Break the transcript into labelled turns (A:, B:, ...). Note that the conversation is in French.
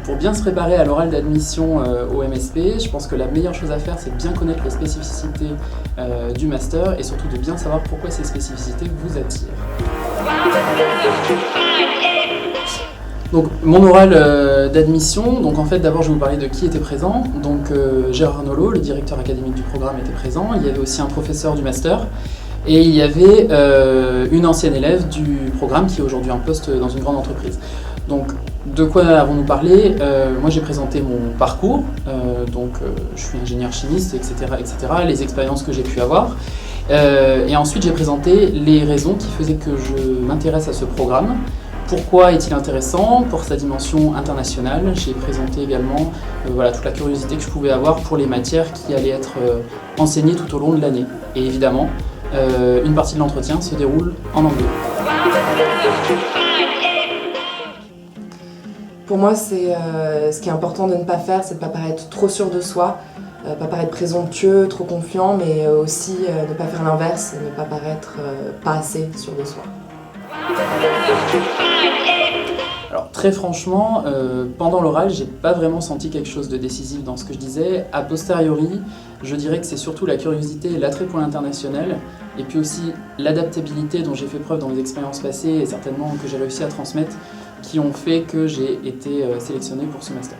A: pour bien se préparer à l'oral d'admission au MSP, je pense que la meilleure chose à faire, c'est de bien connaître les spécificités du master et surtout de bien savoir pourquoi ces spécificités vous attirent. Donc, mon oral d'admission, donc en fait d'abord je vais vous parler de qui était présent. Donc Gérard Nolot, le directeur académique du programme, était présent. Il y avait aussi un professeur du master et il y avait une ancienne élève du programme qui est aujourd'hui en poste dans une grande entreprise. Donc de quoi avons-nous parlé? Moi j'ai présenté mon parcours, je suis ingénieur chimiste, etc., les expériences que j'ai pu avoir. Et ensuite j'ai présenté les raisons qui faisaient que je m'intéresse à ce programme. Pourquoi est-il intéressant? Pour sa dimension internationale. J'ai présenté également toute la curiosité que je pouvais avoir pour les matières qui allaient être enseignées tout au long de l'année. Et évidemment, une partie de l'entretien se déroule en anglais.
B: Pour moi, ce qui est important de ne pas faire, c'est de ne pas paraître trop sûr de soi, pas paraître présomptueux, trop confiant, mais aussi ne pas faire l'inverse, ne pas paraître pas assez sûr de soi.
A: Alors très franchement, pendant l'oral, j'ai pas vraiment senti quelque chose de décisif dans ce que je disais. A posteriori, je dirais que c'est surtout la curiosité et l'attrait pour l'international, et puis aussi l'adaptabilité dont j'ai fait preuve dans mes expériences passées et certainement que j'ai réussi à transmettre, qui ont fait que j'ai été sélectionné pour ce master.